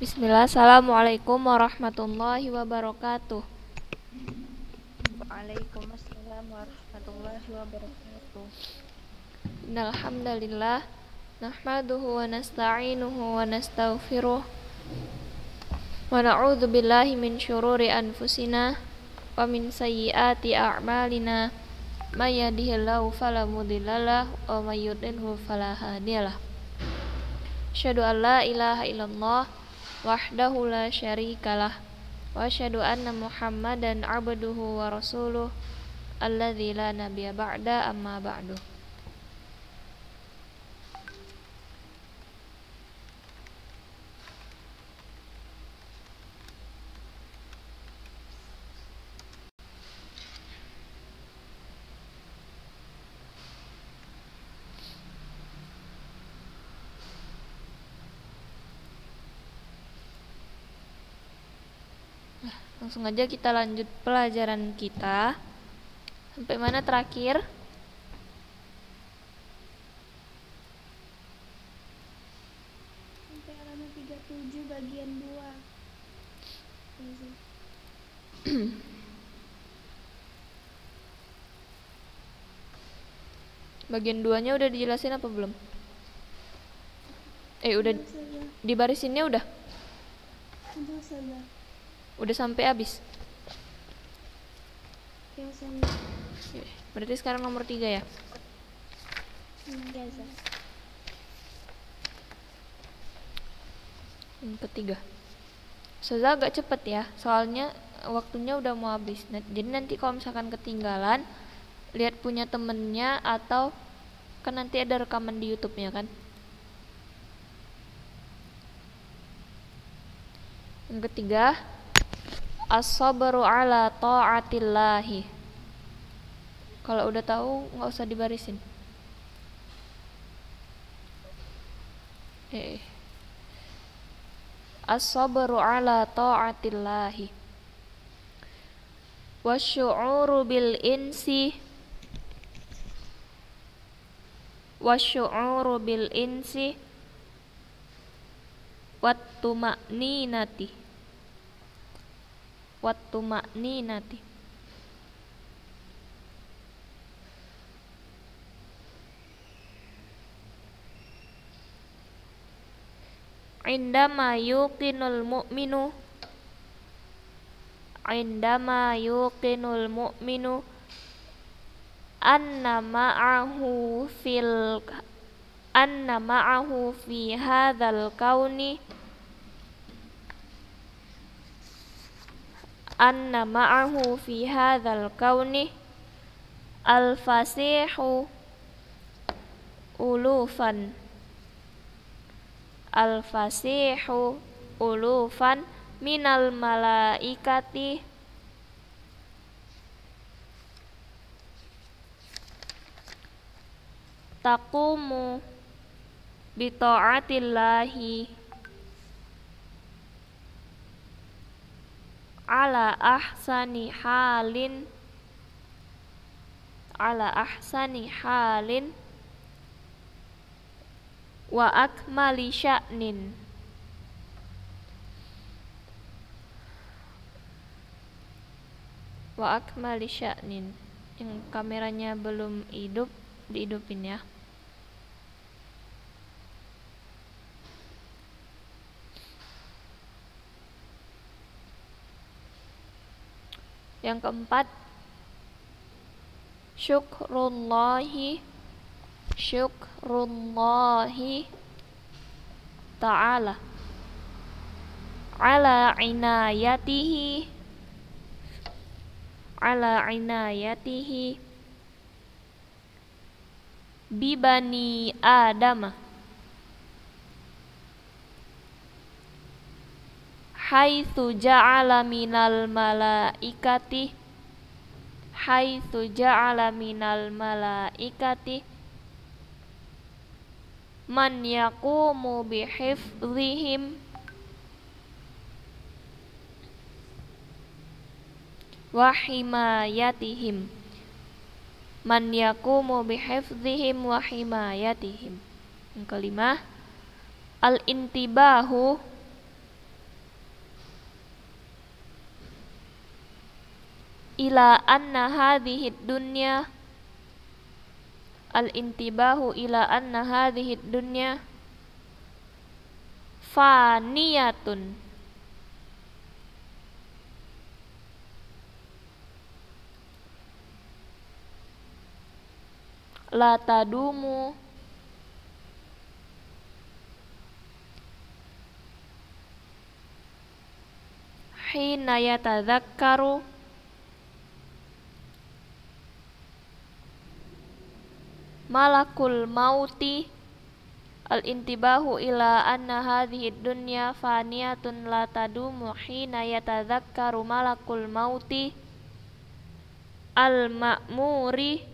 Bismillah, assalamualaikum warahmatullahi wabarakatuh. Waalaikumsalam warahmatullahi wabarakatuh. Innal hamdalillah nahmaduhu wa nasta'inuhu wa nastaghfiruh wa na'udzu billahi min syururi anfusina wa min sayyiati a'malina may yahdihillahu fala mudhillalah wa may yudlilhu fala hadiyalah. Asyhadu an la ilaha illallah wahdahu la syarikalah wa asyhadu anna Muhammadan abduhu wa rasuluh alladzi la nabiyya ba'da amma ba'du. Langsung aja kita lanjut pelajaran kita. Sampai mana terakhir? Sampai halaman 37 bagian 2. Bagian 2-nya udah dijelasin apa belum? Udah dibarisinnya udah? Udah sampai habis? Berarti sekarang nomor 3 ya? Yang ketiga. Ustazah agak cepet ya, soalnya waktunya udah mau habis. Jadi nanti kalau misalkan ketinggalan, lihat punya temennya atau kan nanti ada rekaman di YouTube-nya kan. Yang ketiga, as-sabru ala ta'atillahi. Kalau udah tahu nggak usah dibarisin. As-sabru ala ta'atillahi wasyu'uru bil insi wattuma'ninati indama yuqinul mu'minu anna ma'ahu fi hadzal kauni al-fasihu ulufan minal malaikati taqumu bi ta'atillahi ala ahsani halin wa akmali sya'nin. Yang kameranya belum hidup, dihidupin ya. Yang keempat, syukrullahi ta'ala ala inayatihi bibani adama haitsu ja'ala minal malaikati man yaqumu bihifdzihim wa himayatihim. Yang kelima, al-intibahu ila anna hadhihi dunya, al-intibahu ila anna hadhihi dunya faniyatun, la tadumu hina yatadzakkaru malakul mauti, al-intibahu ila anna hadhihi dunya faniyatun la tadumu hina yatadzakkaru malakul mauti, al-ma'muri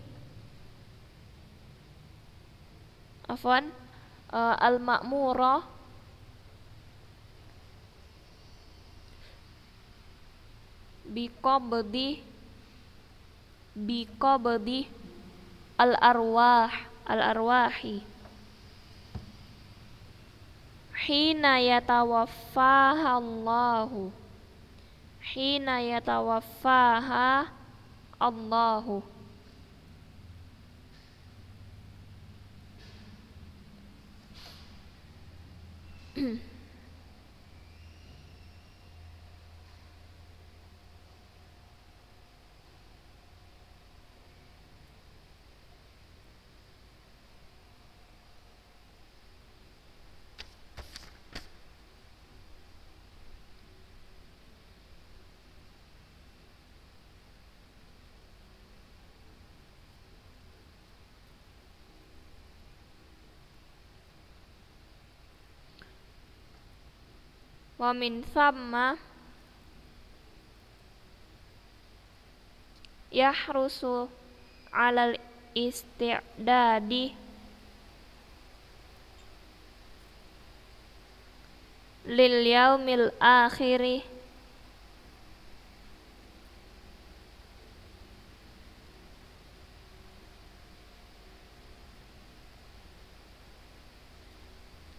al-ma'mura biqabdi al-arwahi hina yatawaffaha Allahu. Wa min thamma yahrusu 'alal isti'dadi lil yaumil akhiri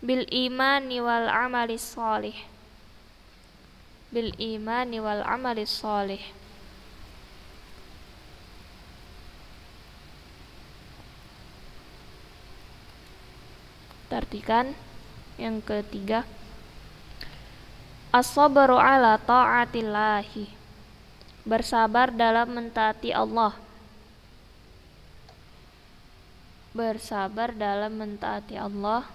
bil imani wal amali shalih, bil imani wal amali shalih. Artikan yang ketiga, as-sabru ala ta'atillahi, bersabar dalam mentaati Allah, bersabar dalam mentaati Allah.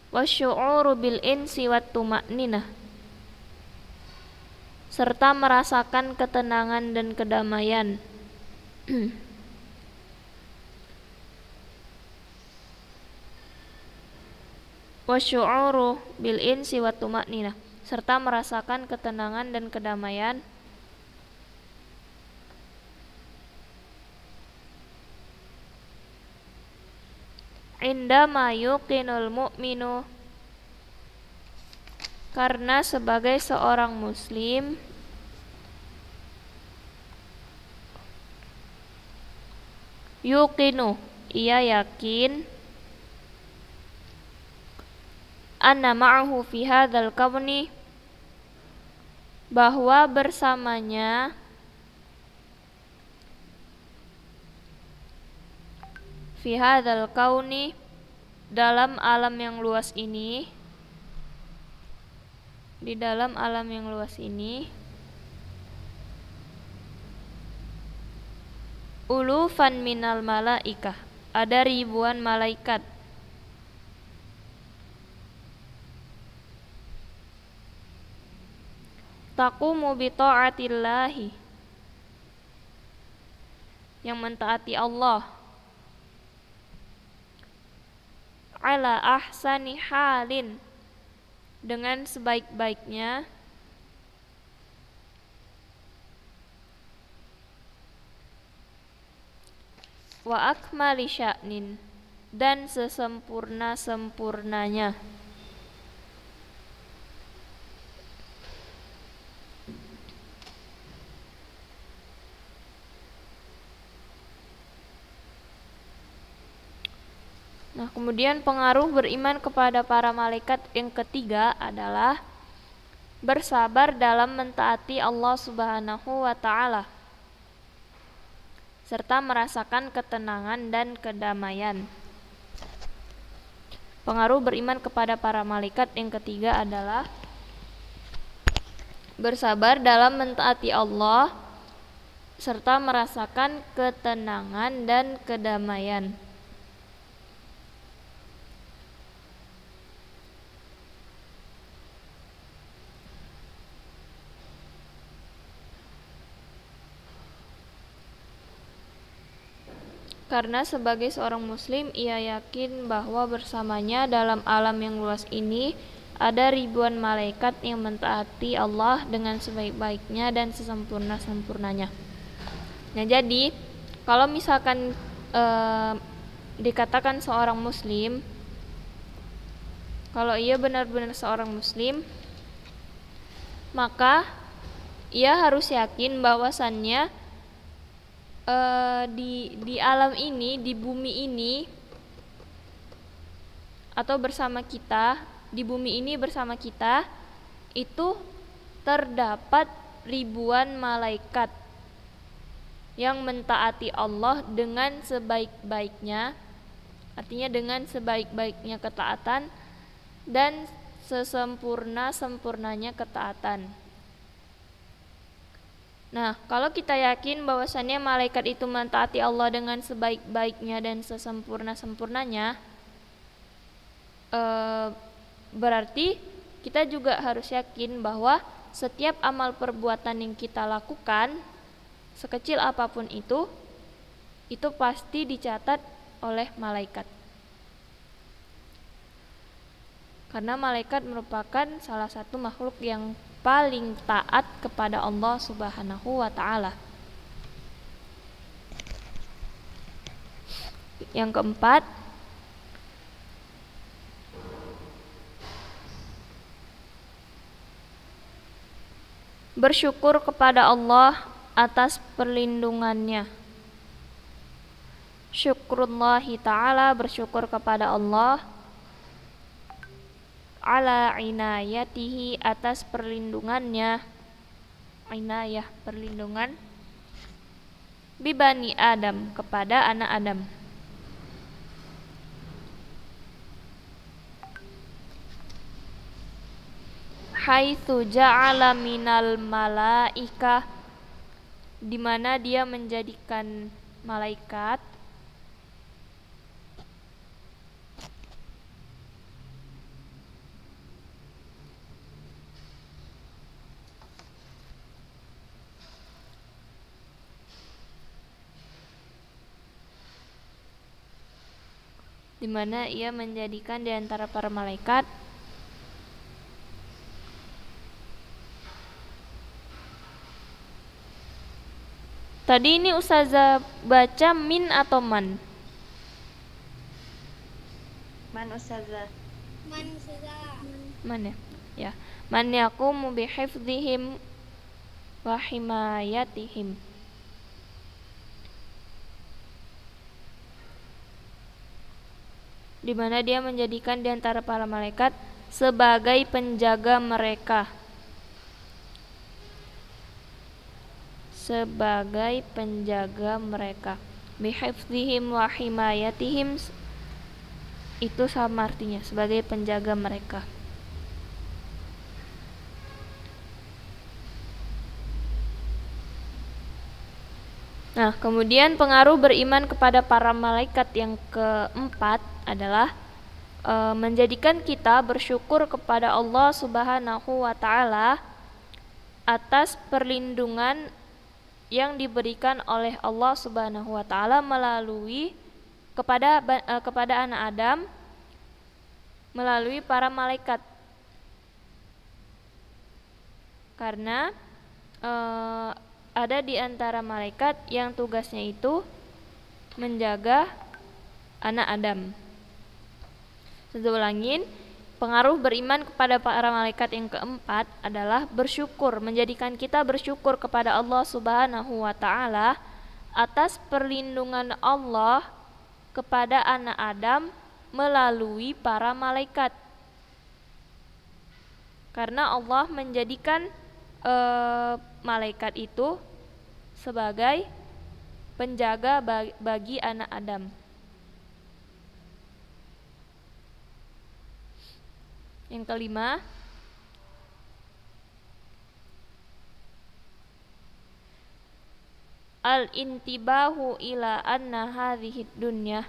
Wasyu'uru bil insi wat tuma'ninah, serta merasakan ketenangan dan kedamaian. Wasyu'uru bil insi wat tuma'ninah, serta merasakan ketenangan dan kedamaian indama yuqinul mu'minu, karena sebagai seorang muslim yuqinu, ia yakin anna ma'ahu fi hadzal kauni, bahwa bersamanya fi hadzal kauni, dalam alam yang luas ini, di dalam alam yang luas ini, ulufan minal malaikah, ada ribuan malaikat, taqumu bi ta'atillahi, yang mentaati Allah, ala ahsani halin, dengan sebaik-baiknya, wa akmali sya'nin, dan sesempurna-sempurnanya. Nah, kemudian pengaruh beriman kepada para malaikat yang ketiga adalah bersabar dalam mentaati Allah Subhanahu wa ta'ala, serta merasakan ketenangan dan kedamaian. Pengaruh beriman kepada para malaikat yang ketiga adalah bersabar dalam mentaati Allah serta merasakan ketenangan dan kedamaian. Karena sebagai seorang muslim, ia yakin bahwa bersamanya dalam alam yang luas ini ada ribuan malaikat yang mentaati Allah dengan sebaik-baiknya dan sesempurna-sempurnanya. Nah, jadi kalau misalkan dikatakan seorang muslim, kalau ia benar-benar seorang muslim, maka ia harus yakin bahwasannya di alam ini, di bumi ini, atau bersama kita, di bumi ini bersama kita, itu terdapat ribuan malaikat yang mentaati Allah dengan sebaik-baiknya, artinya dengan sebaik-baiknya ketaatan dan sesempurna-sempurnanya ketaatan. Nah, kalau kita yakin bahwasannya malaikat itu mentaati Allah dengan sebaik-baiknya dan sesempurna-sempurnanya, berarti kita juga harus yakin bahwa setiap amal perbuatan yang kita lakukan, sekecil apapun itu pasti dicatat oleh malaikat. Karena malaikat merupakan salah satu makhluk yang paling taat kepada Allah Subhanahu wa ta'ala. Yang keempat, bersyukur kepada Allah atas perlindungannya. Syukrullahi ta'ala, bersyukur kepada Allah, ala inayatihi, atas perlindungannya. Inayah, perlindungan. Bibani Adam, kepada anak Adam. Haitsu ja'ala minal malaikah, di mana dia menjadikan malaikat di antara para malaikat tadi ini Ustazah baca min atau man? Man Ustazah. Man ya? Ya. Man yaqumu bihifdzihim wa himayatihim. Di mana dia menjadikan di antara para malaikat sebagai penjaga mereka. Sebagai penjaga mereka. Bihifdzihim wa himayatihim, itu sama artinya, sebagai penjaga mereka. Nah, kemudian pengaruh beriman kepada para malaikat yang keempat adalah menjadikan kita bersyukur kepada Allah Subhanahu wa ta'ala atas perlindungan yang diberikan oleh Allah Subhanahu wa ta'ala melalui kepada anak Adam melalui para malaikat. Karena ada di antara malaikat yang tugasnya itu menjaga anak Adam. Saya ulangin, pengaruh beriman kepada para malaikat yang keempat adalah bersyukur, menjadikan kita bersyukur kepada Allah Subhanahu wa ta'ala atas perlindungan Allah kepada anak Adam melalui para malaikat. Karena Allah menjadikan malaikat itu sebagai penjaga bagi anak Adam. Yang kelima, al-intibahu ila anna hadhihi dunya.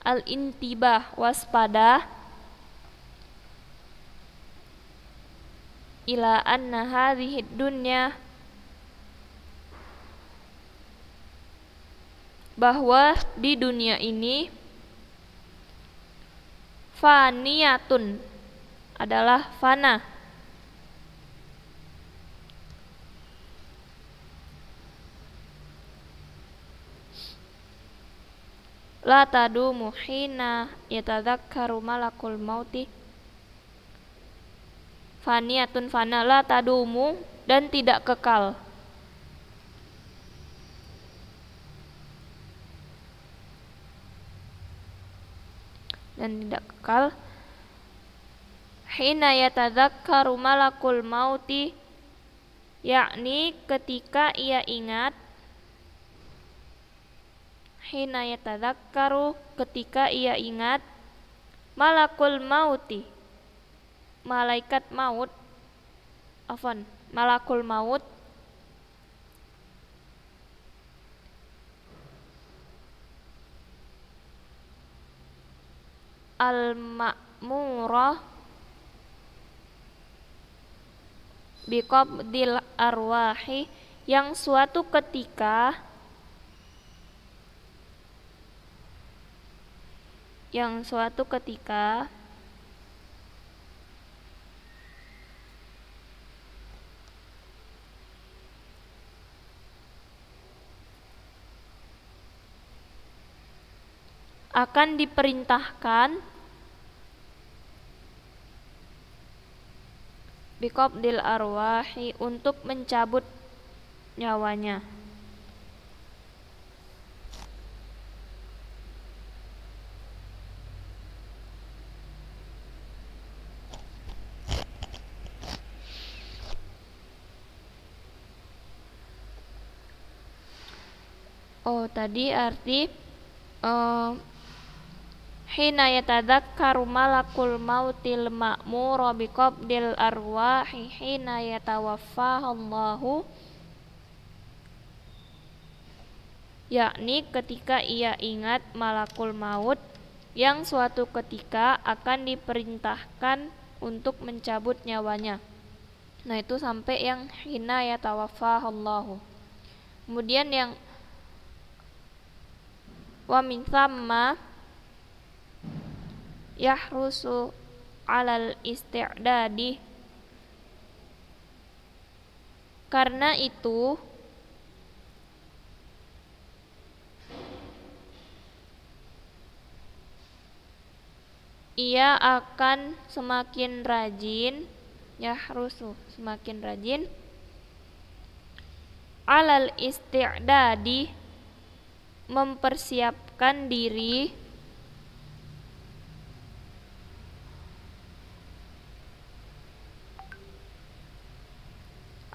Al-intibah, waspada, ila anna hadhihi dunya, bahwa di dunia ini faniyatun, adalah fana. La tadumu hina yatadzakkaru malakul mauti. Faniyatun, fana, la tadumu, dan tidak kekal. Dan tidak kekal. Hina yatadzakkaru malakul mauti, yakni ketika ia ingat. Hina yatadzakkaru, ketika ia ingat, malakul mauti, malaikat maut, malakul maut, al-ma'murah biqabdil arwahi, yang suatu ketika akan diperintahkan biqabdil arwahi, untuk mencabut nyawanya. Tadi arti hina yatadzakkaru malakul mautil ma'mura biqabdil arwahi hina yatawaffahallahu, yakni ketika ia ingat malakul maut yang suatu ketika akan diperintahkan untuk mencabut nyawanya. Nah, itu sampai yang hina yatawaffahallahu. Kemudian yang wa min thamma yahrusu alal isti'dadi, karena itu ia akan semakin rajin, yahrusu, semakin rajin, alal isti'dadi, mempersiapkan diri,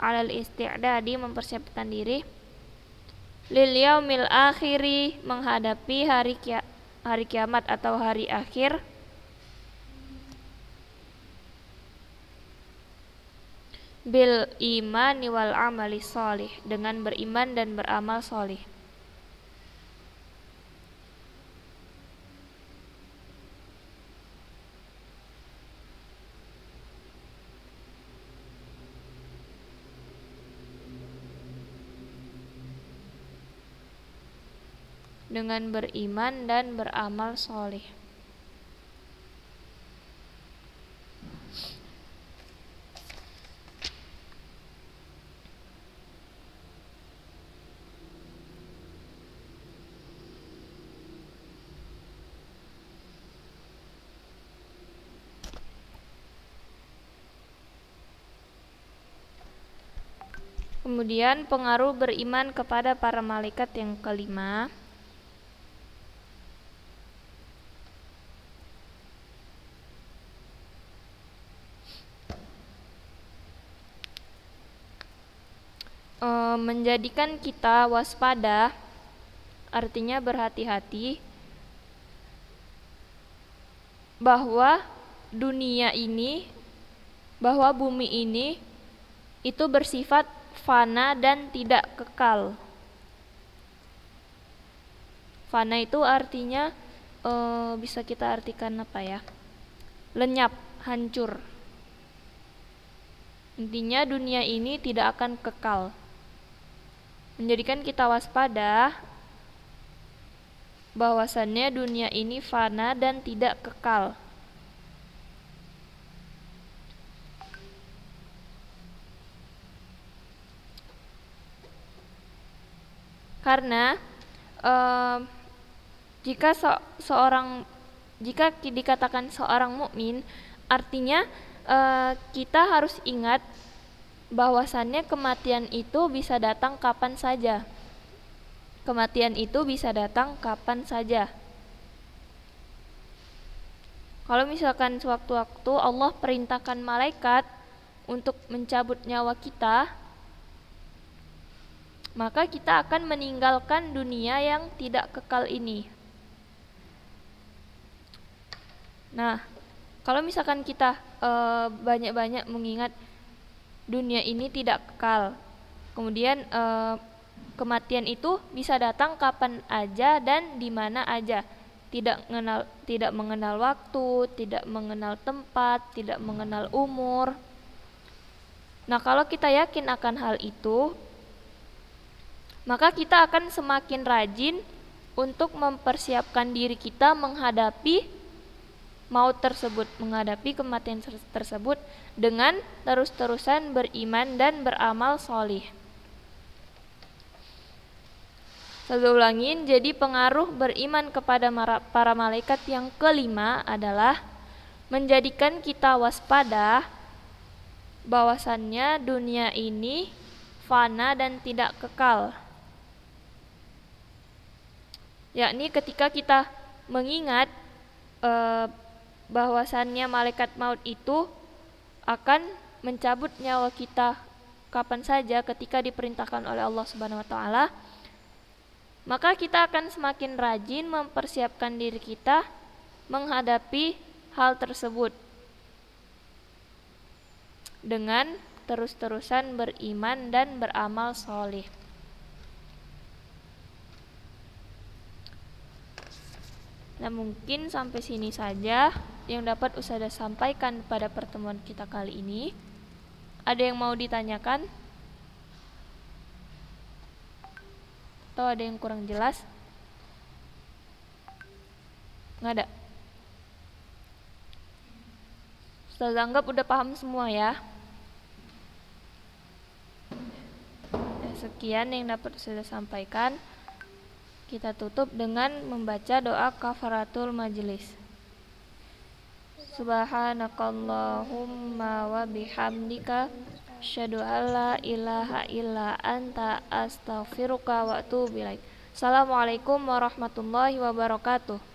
alal isti'dadi, mempersiapkan diri, lil yaumil akhiri, menghadapi hari kiamat atau hari akhir, bil imani wal amali sholih, dengan beriman dan beramal sholih. Dengan beriman dan beramal sholih. Kemudian pengaruh beriman kepada para malaikat yang kelima. menjadikan kita waspada, artinya berhati-hati bahwa bumi ini itu bersifat fana dan tidak kekal. Fana itu artinya bisa kita artikan apa ya? Lenyap, hancur. Intinya dunia ini tidak akan kekal. Menjadikan kita waspada bahwasannya dunia ini fana dan tidak kekal. Karena jika dikatakan seorang mukmin, artinya kita harus ingat bahwasannya kematian itu bisa datang kapan saja. Kematian itu bisa datang kapan saja. Kalau misalkan sewaktu-waktu Allah perintahkan malaikat untuk mencabut nyawa kita, maka kita akan meninggalkan dunia yang tidak kekal ini. Nah, kalau misalkan kita banyak-banyak mengingat dunia ini tidak kekal, kemudian kematian itu bisa datang kapan aja dan di mana aja, tidak mengenal waktu, tidak mengenal tempat, tidak mengenal umur. Nah, kalau kita yakin akan hal itu, maka kita akan semakin rajin untuk mempersiapkan diri kita menghadapi maut tersebut, menghadapi kematian tersebut dengan terus-terusan beriman dan beramal solih. Saya ulangin, jadi pengaruh beriman kepada para malaikat yang kelima adalah menjadikan kita waspada bahwasannya dunia ini fana dan tidak kekal. Yakni ketika kita mengingat bahwasannya malaikat maut itu akan mencabut nyawa kita kapan saja ketika diperintahkan oleh Allah Subhanahu wa taala, maka kita akan semakin rajin mempersiapkan diri kita menghadapi hal tersebut dengan terus-terusan beriman dan beramal soleh. Nah, mungkin sampai sini saja yang dapat Ustazah sampaikan pada pertemuan kita kali ini. Ada yang mau ditanyakan? Atau ada yang kurang jelas? Nggak ada? Ustazah anggap udah paham semua ya. Sekian yang dapat Ustazah sampaikan. Kita tutup dengan membaca doa kafaratul majelis. Subhanakallahumma wa bihamdika asyhadu alla ilaha illa anta astaghfiruka wa atubu ilaik. Assalamualaikum warahmatullahi wabarakatuh.